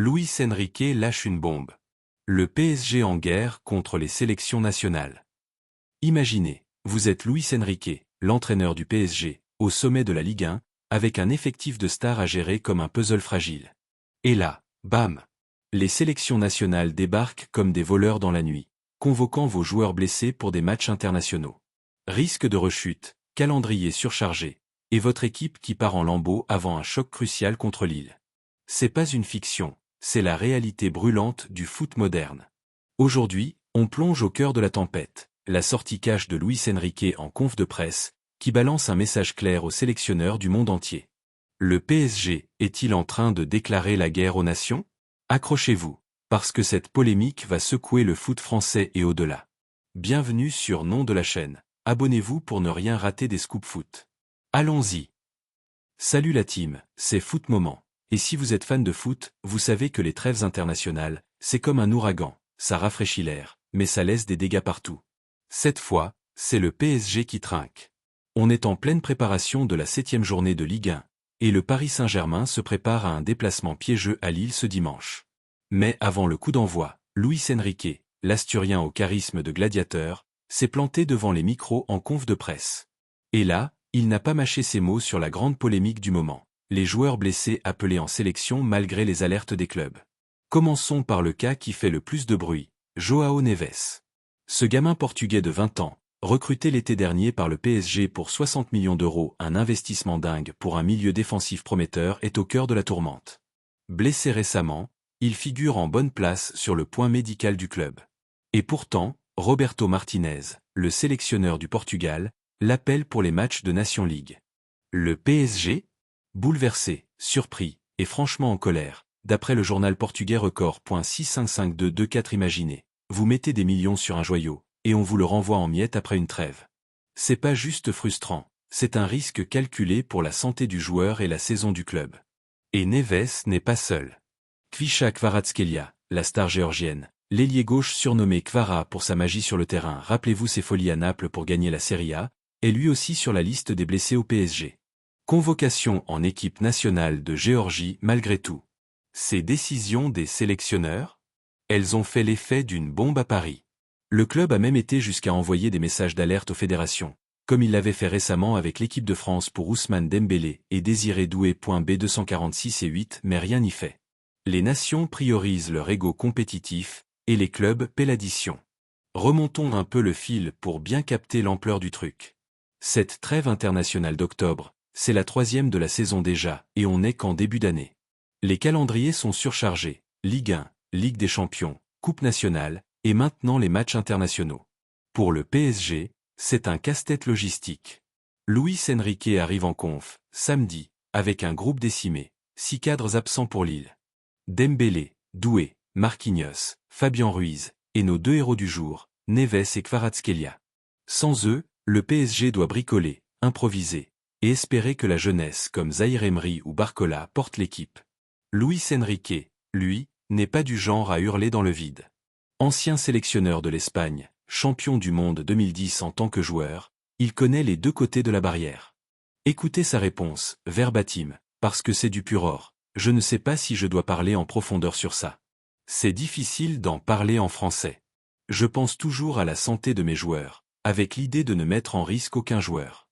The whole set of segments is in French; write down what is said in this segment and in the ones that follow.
Luis Enrique lâche une bombe. Le PSG en guerre contre les sélections nationales. Imaginez, vous êtes Luis Enrique, l'entraîneur du PSG, au sommet de la Ligue 1, avec un effectif de stars à gérer comme un puzzle fragile. Et là, bam! Les sélections nationales débarquent comme des voleurs dans la nuit, convoquant vos joueurs blessés pour des matchs internationaux. Risque de rechute, calendrier surchargé, et votre équipe qui part en lambeaux avant un choc crucial contre Lille. C'est pas une fiction, c'est la réalité brûlante du foot moderne. Aujourd'hui, on plonge au cœur de la tempête, la sortie cash de Luis Enrique en conf de presse, qui balance un message clair aux sélectionneurs du monde entier. Le PSG est-il en train de déclarer la guerre aux nations? Accrochez-vous, parce que cette polémique va secouer le foot français et au-delà. Bienvenue sur Nom de la chaîne, abonnez-vous pour ne rien rater des scoops foot. Allons-y. Salut la team, c'est Foot Moment. Et si vous êtes fan de foot, vous savez que les trêves internationales, c'est comme un ouragan, ça rafraîchit l'air, mais ça laisse des dégâts partout. Cette fois, c'est le PSG qui trinque. On est en pleine préparation de la 7e journée de Ligue 1, et le Paris Saint-Germain se prépare à un déplacement piégeux à Lille ce dimanche. Mais avant le coup d'envoi, Luis Enrique, l'Asturien au charisme de gladiateur, s'est planté devant les micros en conf de presse. Et là, il n'a pas mâché ses mots sur la grande polémique du moment. Les joueurs blessés appelés en sélection malgré les alertes des clubs. Commençons par le cas qui fait le plus de bruit, João Neves. Ce gamin portugais de 20 ans, recruté l'été dernier par le PSG pour 60 millions d'euros, un investissement dingue pour un milieu défensif prometteur, est au cœur de la tourmente. Blessé récemment, il figure en bonne place sur le point médical du club. Et pourtant, Roberto Martinez, le sélectionneur du Portugal, l'appelle pour les matchs de Nations League. Le PSG? Bouleversé, surpris, et franchement en colère, d'après le journal portugais Record.6552224. Imaginez, vous mettez des millions sur un joyau, et on vous le renvoie en miettes après une trêve. C'est pas juste frustrant, c'est un risque calculé pour la santé du joueur et la saison du club. Et Neves n'est pas seul. Kvisha Kvaratskhelia, la star géorgienne, l'ailier gauche surnommé Kvara pour sa magie sur le terrain, rappelez-vous ses folies à Naples pour gagner la Serie A, est lui aussi sur la liste des blessés au PSG. Convocation en équipe nationale de Géorgie malgré tout. Ces décisions des sélectionneurs? Elles ont fait l'effet d'une bombe à Paris. Le club a même été jusqu'à envoyer des messages d'alerte aux fédérations, comme il l'avait fait récemment avec l'équipe de France pour Ousmane Dembélé et Désiré Doué. B246 et 8, mais rien n'y fait. Les nations priorisent leur ego compétitif, et les clubs paient l'addition. Remontons un peu le fil pour bien capter l'ampleur du truc. Cette trêve internationale d'octobre, c'est la 3e de la saison déjà, et on n'est qu'en début d'année. Les calendriers sont surchargés, Ligue 1, Ligue des Champions, Coupe nationale, et maintenant les matchs internationaux. Pour le PSG, c'est un casse-tête logistique. Luis Enrique arrive en conf, samedi, avec un groupe décimé, 6 cadres absents pour Lille. Dembélé, Doué, Marquinhos, Fabien Ruiz, et nos 2 héros du jour, Neves et Kvaratskhelia. Sans eux, le PSG doit bricoler, improviser, et espérer que la jeunesse comme Zaïre Emery ou Barcola porte l'équipe. Luis Enrique, lui, n'est pas du genre à hurler dans le vide. Ancien sélectionneur de l'Espagne, champion du monde 2010 en tant que joueur, il connaît les deux côtés de la barrière. Écoutez sa réponse, verbatim, parce que c'est du pur or, je ne sais pas si je dois parler en profondeur sur ça. C'est difficile d'en parler en français. Je pense toujours à la santé de mes joueurs, avec l'idée de ne mettre en risque aucun joueur.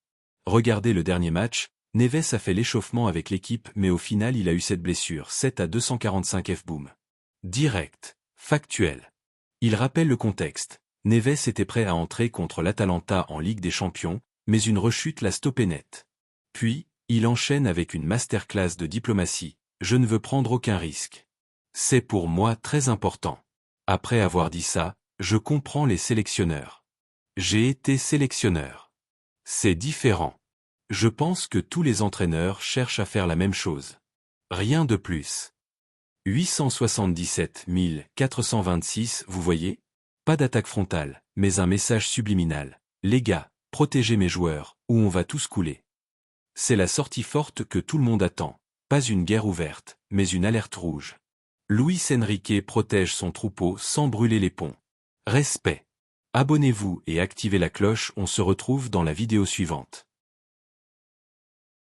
Regardez le dernier match, Neves a fait l'échauffement avec l'équipe mais au final il a eu cette blessure 7 à 245 f-boom. Direct, factuel. Il rappelle le contexte, Neves était prêt à entrer contre l'Atalanta en Ligue des Champions, mais une rechute l'a stoppé net. Puis, il enchaîne avec une masterclass de diplomatie, je ne veux prendre aucun risque. C'est pour moi très important. Après avoir dit ça, je comprends les sélectionneurs. J'ai été sélectionneur. C'est différent. Je pense que tous les entraîneurs cherchent à faire la même chose. Rien de plus. 877 426, vous voyez? Pas d'attaque frontale, mais un message subliminal. Les gars, protégez mes joueurs, ou on va tous couler. C'est la sortie forte que tout le monde attend. Pas une guerre ouverte, mais une alerte rouge. Luis Enrique protège son troupeau sans brûler les ponts. Respect. Abonnez-vous et activez la cloche, on se retrouve dans la vidéo suivante.